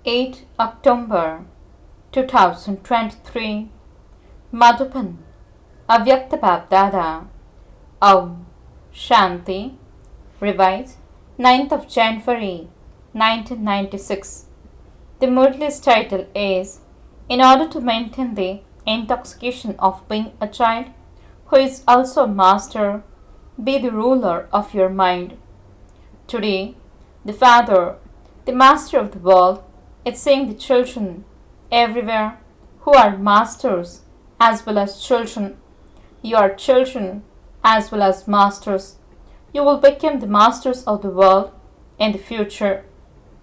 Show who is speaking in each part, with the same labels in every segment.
Speaker 1: 8 October 2023 Madhupan Avyakt BapDada Om Shanti Revised 9th of January 1996. The Murli's title is In order to maintain the intoxication of being a child who is also a master, be the ruler of your mind. Today, the Father, the Master of the world, is seeing the children everywhere who are masters as well as children. You are children as well as masters. You will become the masters of the world in the future.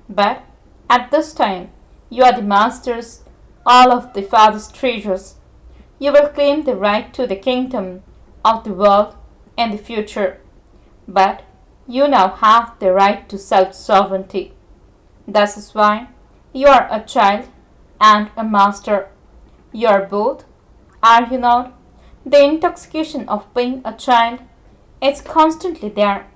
Speaker 1: But at this time, you are the masters, all of the Father's treasures. You will claim the right to the kingdom of the world in the future. But you now have the right to self-sovereignty. That is why you are a child and a master. You are both, are you not? The intoxication of being a child is constantly there.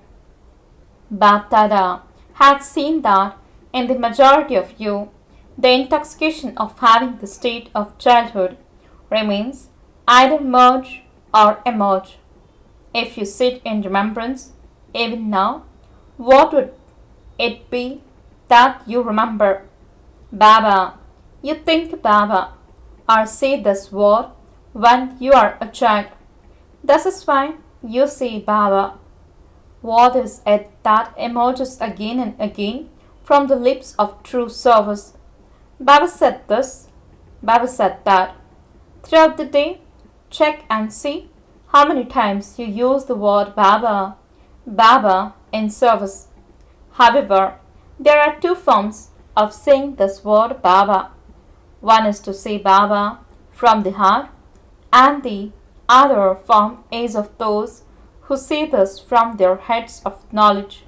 Speaker 1: BapDada had seen that in the majority of you, the intoxication of having the state of childhood remains either merge or emerge. If you sit in remembrance, even now, what would it be that you remember? Baba, you think Baba, or say this word when you are a child. This is why you say Baba. What is it that emerges again and again from the lips of true service? Baba said this, Baba said that. Throughout the day, check and see how many times you use the word Baba, Baba in service. However, there are two forms of saying this word Baba. One is to say Baba from the heart, and the other form is of those who say this from their heads of knowledge.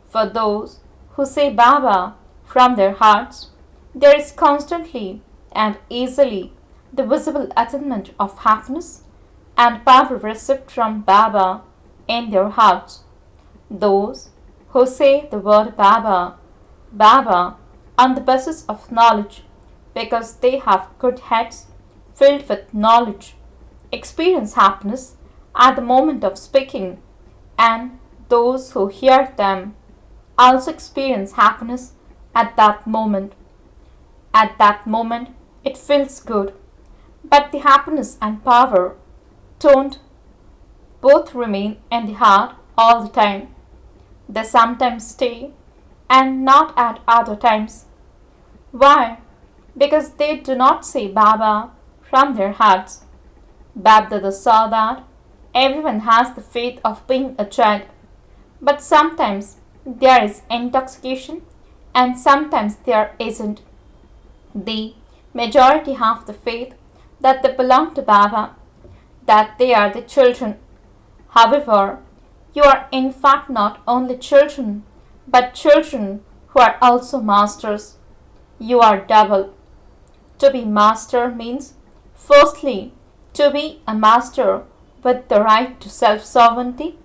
Speaker 1: For those who say Baba from their hearts, there is constantly and easily the visible attainment of happiness and power received from Baba in their hearts. Those who say the word Baba, Baba on the basis of knowledge because they have good heads filled with knowledge, experience happiness at the moment of speaking, and those who hear them also experience happiness at that moment. At that moment, it feels good, but the happiness and power don't both remain in the heart all the time. They sometimes stay and not at other times. Why? Because they do not say Baba from their hearts. BapDada saw that everyone has the faith of being a child, but sometimes there is intoxication and sometimes there isn't. The majority have the faith that they belong to Baba, that they are the children. However, you are in fact not only children, but children who are also masters. You are double. To be master means, firstly, to be a master with the right to self-sovereignty,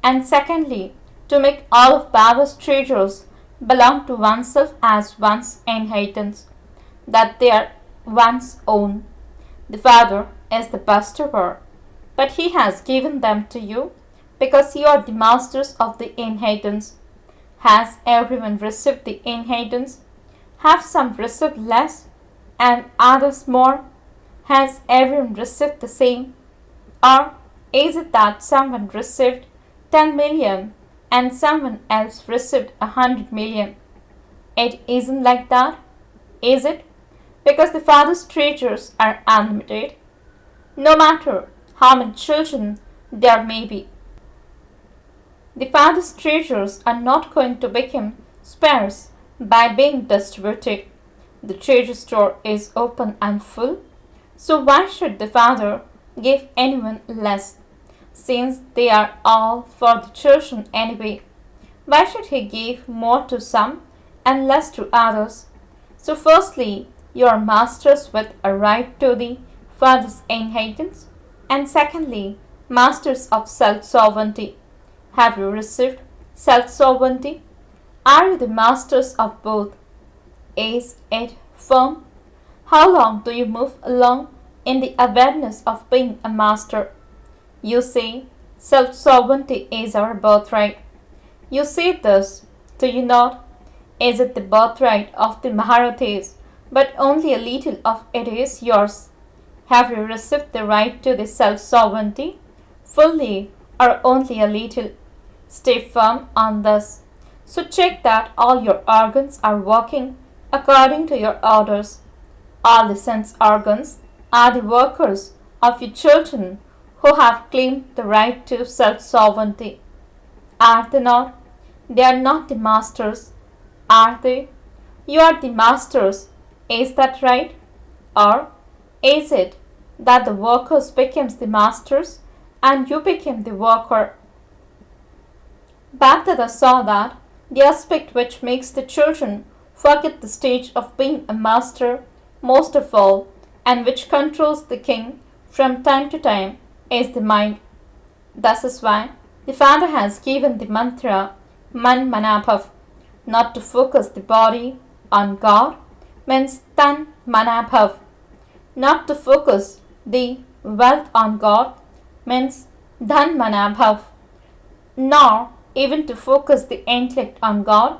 Speaker 1: and secondly, to make all of Baba's treasures belong to oneself as one's inheritance, that they are one's own. The Father is the bestower, but He has given them to you because you are the masters of the inheritance. Has everyone received the inheritance? Have some received less and others more? Has everyone received the same? Or is it that someone received 10 million and someone else received 100 million? It isn't like that, is it? Because the Father's treasures are unlimited, no matter how many children there may be. The Father's treasures are not going to become sparse by being distributed. The treasure store is open and full, so why should the Father give anyone less, since they are all for the children anyway? Why should He give more to some and less to others? So firstly, you are masters with a right to the Father's inheritance, and secondly, masters of self-sovereignty. Have you received self-sovereignty? Are you the masters of both? is it firm? How long do you move along in the awareness of being a master? You say, self-sovereignty is our birthright. You say this, do you not? Is it the birthright of the Maharathis, but only a little of it is yours? Have you received the right to the self-sovereignty, fully or only a little? Stay firm on this. So check that all your organs are working according to your orders. All the sense organs are the workers of your children who have claimed the right to self-sovereignty. Are they not? They are not the masters, are they? You are the masters, is that right? Or is it that the workers becomes the masters and you became the worker? BapDada saw that the aspect which makes the children forget the stage of being a master most of all, and which controls the king from time to time, is the mind. This is why the Father has given the mantra Man Manabhav, not to focus the body on God, means Tan Manabhav. Not to focus the wealth on God means Dhan Manabhav. Nor even to focus the intellect on God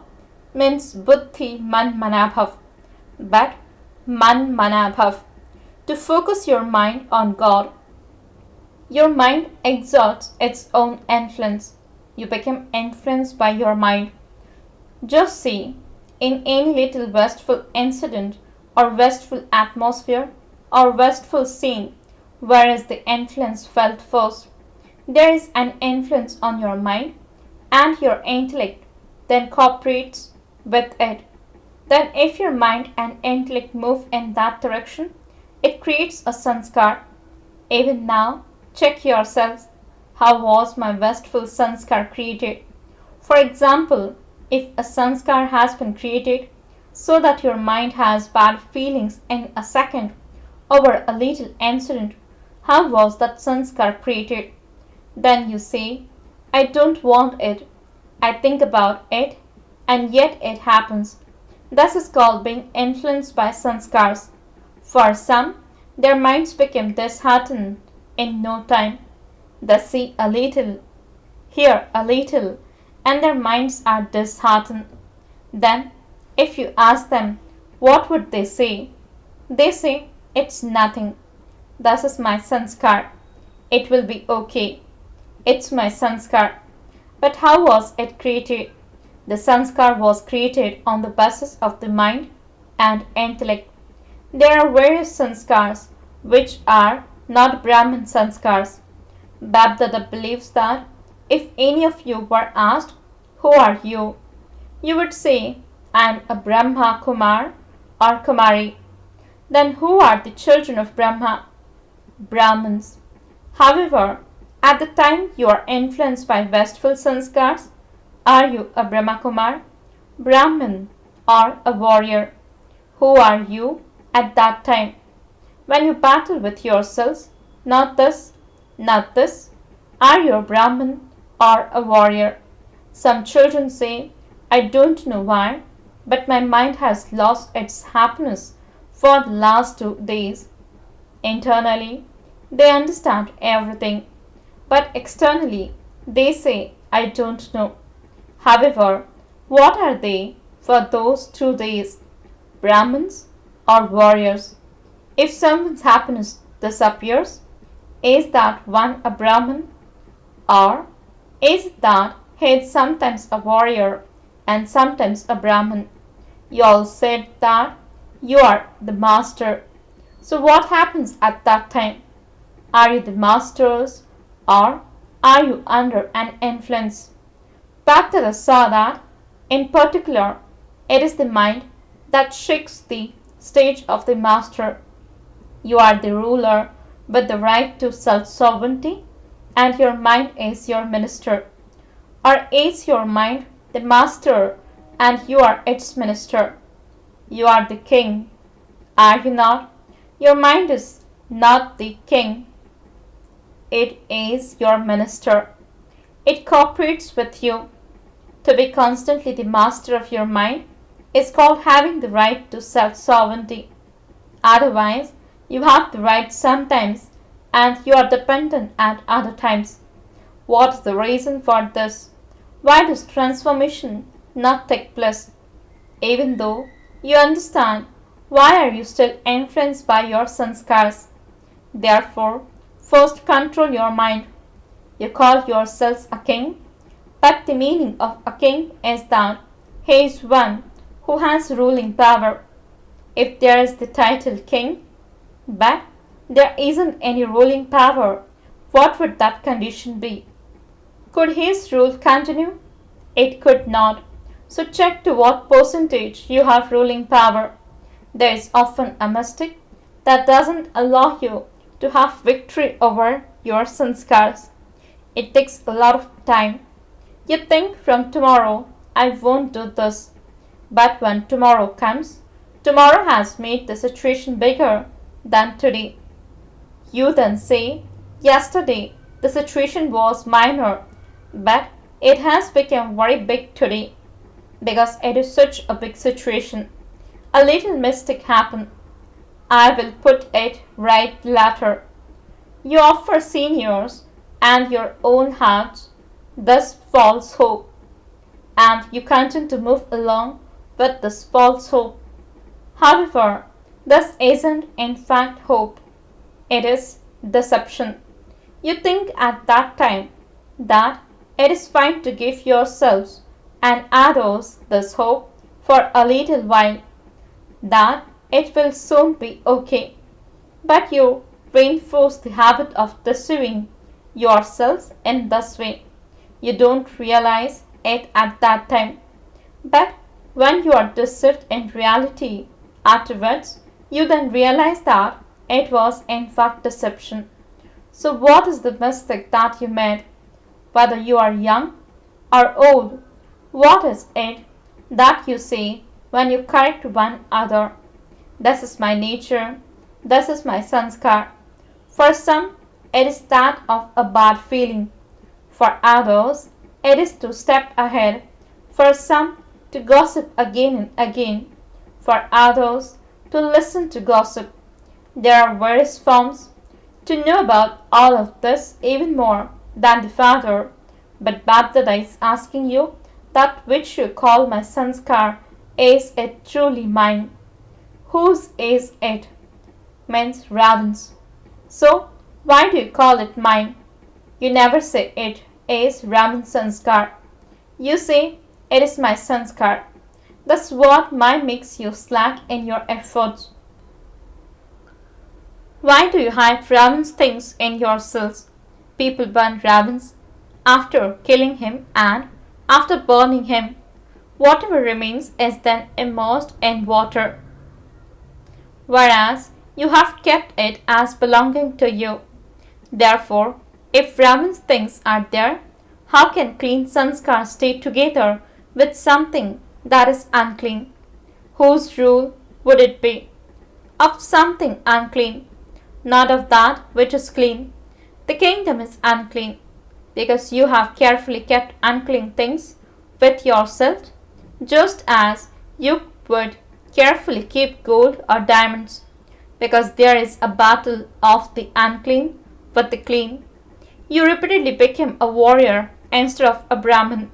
Speaker 1: means Buddhi Man Manabhav, but Man Manabhav. To focus your mind on God. Your mind exerts its own influence. You become influenced by your mind. Just see, in any little wasteful incident or wasteful atmosphere or wasteful scene, where is the influence felt first? There is an influence on your mind, and your intellect then cooperates with it. Then if your mind and intellect move in that direction, it creates a sanskar. Even now, check yourselves. How was my wasteful sanskar created? For example, if a sanskar has been created so that your mind has bad feelings in a second over a little incident, how was that sanskar created? Then you say, I don't want it. I think about it, and yet it happens. This is called being influenced by sanskars. For some, their minds become disheartened in no time. They see a little, hear a little, and their minds are disheartened. Then, if you ask them, what would they say? They say, it's nothing. This is my sanskar. It will be okay. It's my sanskar. But how was it created? The sanskar was created on the basis of the mind and intellect. There are various sanskars which are not Brahman sanskars. BapDada believes that if any of you were asked, who are you? You would say, I am a Brahma Kumar or Kumari. Then who are the children of Brahma? Brahmins. However, at the time you are influenced by wasteful sanskars, are you a Brahma Kumar, Brahmin, or a warrior? Who are you at that time? When you battle with yourselves, not this, are you a Brahmin or a warrior? Some children say, I don't know why, but my mind has lost its happiness for the last 2 days. Internally, they understand everything, but externally, they say, I don't know. However, what are they for those 2 days? Brahmins or warriors? If someone's happiness disappears, is that one a Brahmin? Or is it that he is sometimes a warrior and sometimes a Brahmin? You all said that you are the master. So what happens at that time? Are you the masters or are you under an influence? BapDada saw that, in particular, it is the mind that shakes the stage of the master. You are the ruler with the right to self-sovereignty, and your mind is your minister. Or is your mind the master and you are its minister? You are the king, are you not? Your mind is not the king. It is your minister. It cooperates with you. To be constantly the master of your mind is called having the right to self-sovereignty. Otherwise, you have the right sometimes and you are dependent at other times. What is the reason for this? Why does transformation not take place? Even though you understand, why are you still influenced by your sanskars? Therefore, first control your mind. You call yourselves a king, but the meaning of a king is that he is one who has ruling power. If there is the title king, but there isn't any ruling power, what would that condition be? Could his rule continue? It could not. So check to what percentage you have ruling power. There is often a mistake that doesn't allow you to have victory over your sanskars. It takes a lot of time. You think from tomorrow, I won't do this. But when tomorrow comes, tomorrow has made the situation bigger than today. You then say, yesterday the situation was minor, but it has become very big today because it is such a big situation. A little mistake happened. I will put it right later. You offer seniors and your own hearts this false hope, and you continue to move along with this false hope. However, this isn't in fact hope, it is deception. You think at that time that it is fine to give yourselves and others this hope for a little while, that it will soon be okay. But you reinforce the habit of deceiving yourselves in this way. You don't realize it at that time. But when you are deceived in reality, afterwards, you then realize that it was in fact deception. So what is the mistake that you made? Whether you are young or old, what is it that you say when you correct one other? This is my nature, this is my sanskar. For some, it is that of a bad feeling. For others, it is to step ahead. For some, to gossip again and again. For others, to listen to gossip. There are various forms. To know about all of this even more than the Father, but BapDada is asking you that which you call my sanskar, is it truly mine? Whose is it? Means Ravan's. So, why do you call it mine? You never say it is Ravan's sanskar. You say it is my sanskar. That's what mine makes you slack in your efforts. Why do you hide Ravan's things in yourselves? People burn Ravan's after killing him and after burning him. Whatever remains is then immersed in water. Whereas you have kept it as belonging to you. Therefore, if Ravan's things are there, how can clean sanskars stay together with something that is unclean? Whose rule would it be? Of something unclean, not of that which is clean. The kingdom is unclean, because you have carefully kept unclean things with yourself, just as you would carefully keep gold or diamonds, because there is a battle of the unclean with the clean. You repeatedly became a warrior instead of a Brahman.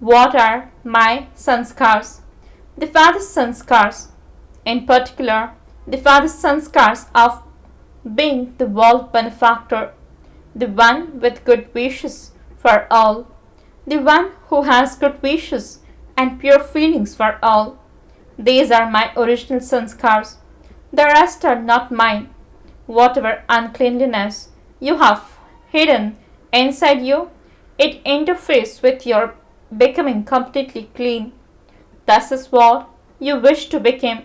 Speaker 1: What are my sanskars? The father's sanskars, in particular, the father's sanskars of being the world benefactor, the one with good wishes for all, the one who has good wishes and pure feelings for all. These are my original sanskars. The rest are not mine. Whatever uncleanliness you have hidden inside you, it interferes with your becoming completely clean. This is what you wish to become.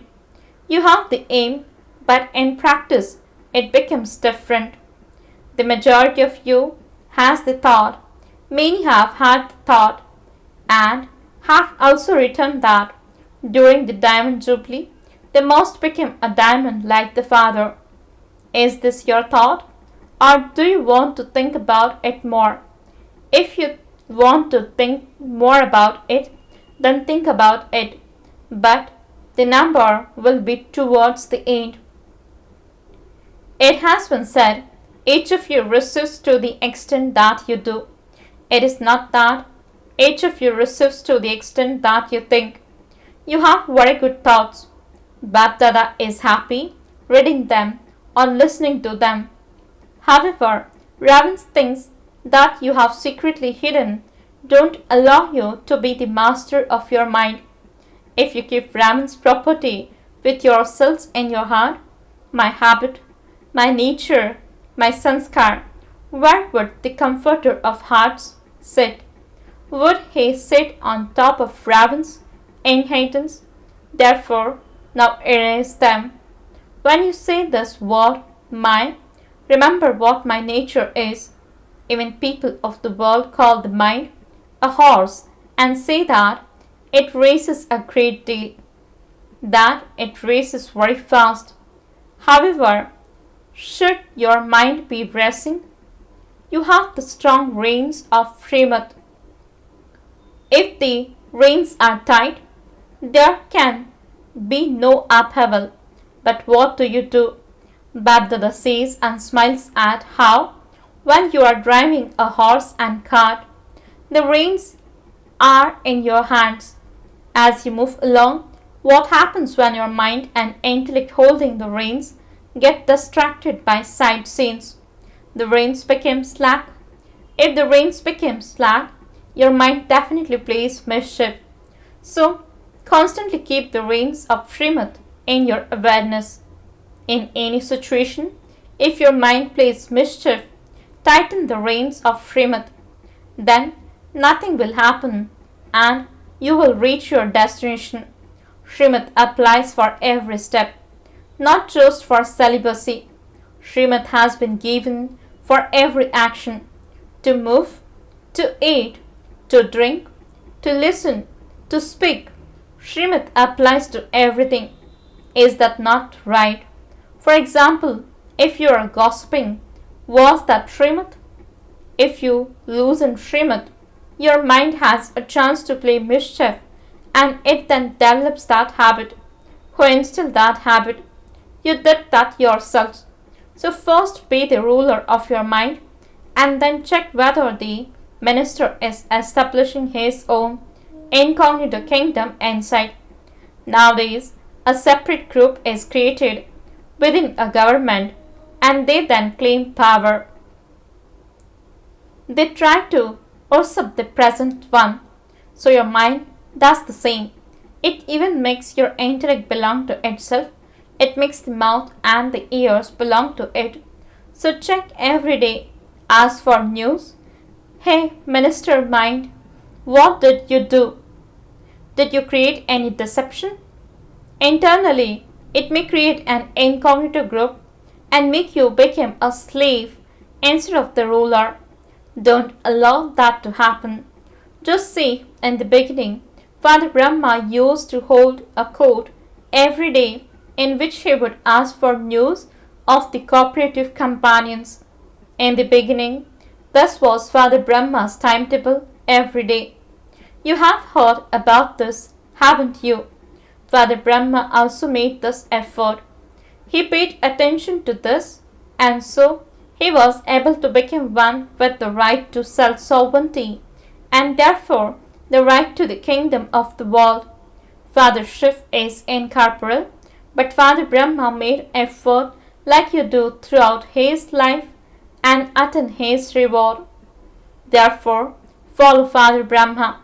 Speaker 1: You have the aim, but in practice it becomes different. The majority of you has the thought. Many have had the thought and have also written that during the diamond jubilee they must become a diamond like the father. Is this your thought, or do you want to think about it more? If you want to think more about it, then think about it. but the number will be towards the end. It has been said, each of you receives to the extent that you do. It is not that. Each of you receives to the extent that you think. You have very good thoughts. BapDada is happy reading them or listening to them. However, Raven's things that you have secretly hidden don't allow you to be the master of your mind. If you keep Raven's property with yourselves in your heart, my habit, my nature, my sanskar, where would the comforter of hearts sit? Would he sit on top of Raven's inheritance? Therefore, now erase them. When you say this word, my, remember what my nature is. Even people of the world call the mind a horse and say that it races a great deal, that it races very fast. However, should your mind be racing, you have the strong reins of Srimad. If the reins are tight, there can be no upheaval. But what do? BapDada says and smiles at how, when you are driving a horse and cart, the reins are in your hands. As you move along, what happens when your mind and intellect holding the reins get distracted by side scenes? The reins become slack. If the reins become slack, your mind definitely plays mischief. So, constantly keep the reins of Srimad in your awareness. In any situation, if your mind plays mischief, tighten the reins of Srimad. Then nothing will happen and you will reach your destination. Srimad applies for every step, not just for celibacy. Srimad has been given for every action, to move, to eat, to drink, to listen, to speak. Srimad applies to everything. Is that not right? For example, if you are gossiping, was that Srimad? If you loosen Srimad, your mind has a chance to play mischief and it then develops that habit. Who instilled that habit? You did that yourself. So first be the ruler of your mind and then check whether the minister is establishing his own incognito kingdom inside. Nowadays, a separate group is created within a government and they then claim power. They try to usurp the present one. So your mind does the same. It even makes your intellect belong to itself. It makes the mouth and the ears belong to it. So check every day. Ask for news. Hey, Minister Mind, what did you do? Did you create any deception? Internally, it may create an incognito group and make you become a slave instead of the ruler. Don't allow that to happen. Just see, in the beginning, Father Brahma used to hold a court every day in which he would ask for news of the cooperative companions. In the beginning, this was Father Brahma's timetable every day. You have heard about this, haven't you? Father Brahma also made this effort. He paid attention to this, and so he was able to become one with the right to self-sovereignty and therefore the right to the kingdom of the world. Father Shiv is incorporeal, but Father Brahma made effort like you do throughout his life and attain his reward. Therefore, follow Father Brahma.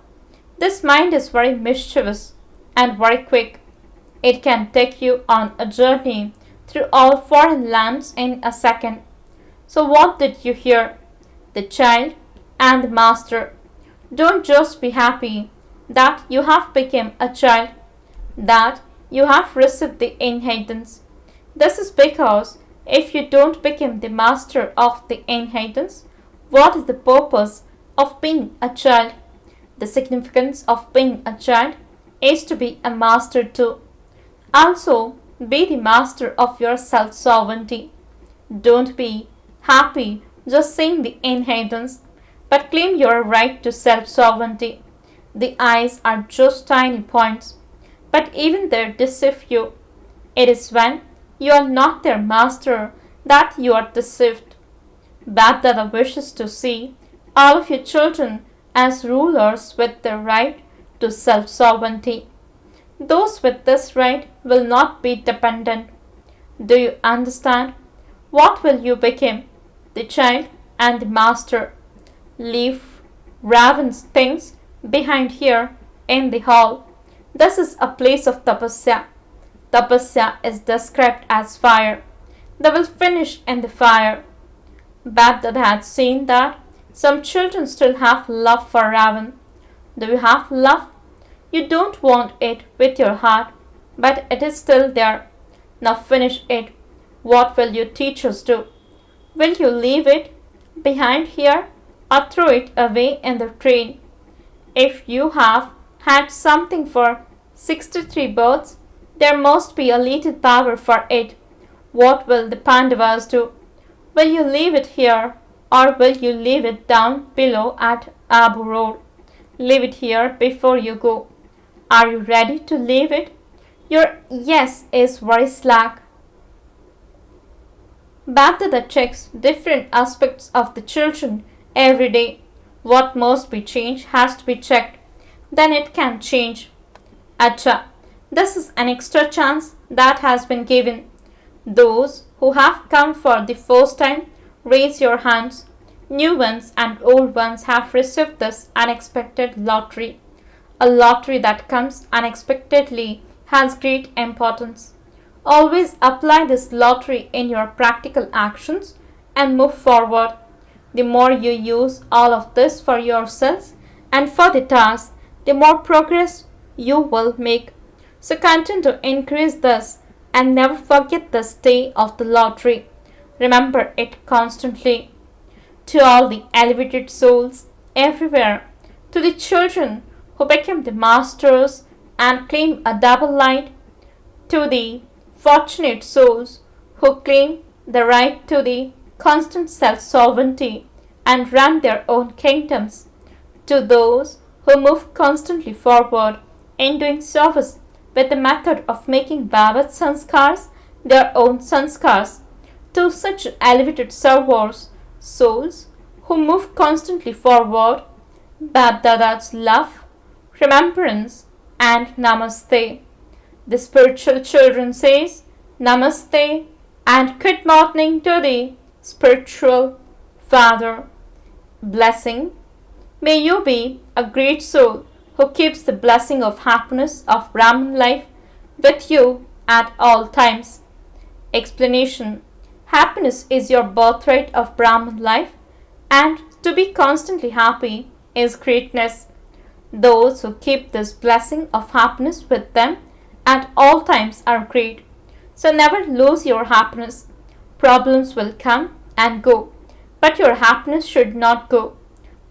Speaker 1: This mind is very mischievous and very quick. It can take you on a journey through all foreign lands in a second. So what did you hear? The child and the master. Don't just be happy that you have become a child, that you have received the inheritance. This is because if you don't become the master of the inheritance, what is the purpose of being a child? The significance of being a child is to be a master too. Also, be the master of your self-sovereignty. Don't be happy just saying the inheritance, but claim your right to self-sovereignty. The eyes are just tiny points. but even they deceive you. It is when you are not their master that you are deceived. BapDada wishes to see all of your children as rulers with the right to self-sovereignty. Those with this right will not be dependent. Do you understand? What will you become? The child and the master. Leave Ravan's things behind here in the hall. This is a place of tapasya. Tapasya is described as fire. They will finish in the fire. BapDada had seen that some children still have love for Ravan. Do you have love? You don't want it with your heart, but it is still there. Now finish it. What will your teachers do? Will you leave it behind here or throw it away in the train? If you have had something for 63 births, there must be a little power for it. What will the Pandavas do? Will you leave it here or will you leave it down below at Abu Road? Leave it here before you go. Are you ready to leave it? Your yes is very slack. BapDada checks different aspects of the children every day. What must be changed has to be checked. Then it can change. Acha, this is an extra chance that has been given. Those who have come for the first time, raise your hands. New ones and old ones have received this unexpected lottery. A lottery that comes unexpectedly has great importance. Always apply this lottery in your practical actions and move forward. The more you use all of this for yourselves and for the task, the more progress you will make. So continue to increase this and never forget the stay of the lottery. Remember it constantly. To all the elevated souls everywhere, to the children who became the masters and claim a double light, to the fortunate souls who claim the right to the constant self-sovereignty and run their own kingdoms, to those who move constantly forward in doing service with the method of making Baba's sanskars their own sanskars, to such elevated servers, souls who move constantly forward, BapDada's love, remembrance and namaste. The spiritual children says namaste and good morning to the spiritual father. Blessing. May you be a great soul who keeps the blessing of happiness of Brahman life with you at all times. Explanation. Happiness is your birthright of Brahman life, and to be constantly happy is greatness. Those who keep this blessing of happiness with them at all times are great. So never lose your happiness. Problems will come and go, but your happiness should not go,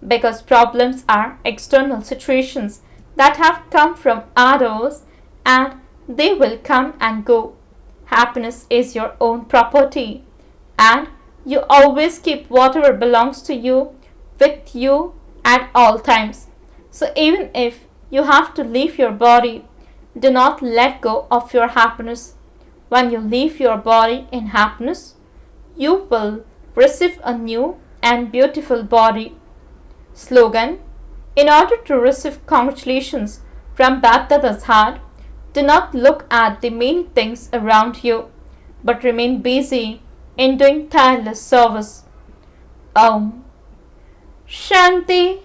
Speaker 1: because problems are external situations that have come from others and they will come and go. Happiness is your own property, and you always keep whatever belongs to you with you at all times. So even if you have to leave your body, do not let go of your happiness. When you leave your body in happiness, you will receive a new and beautiful body. Slogan. In order to receive congratulations from BapDada's heart, do not look at the many things around you, but remain busy in doing tireless service. Om Shanti.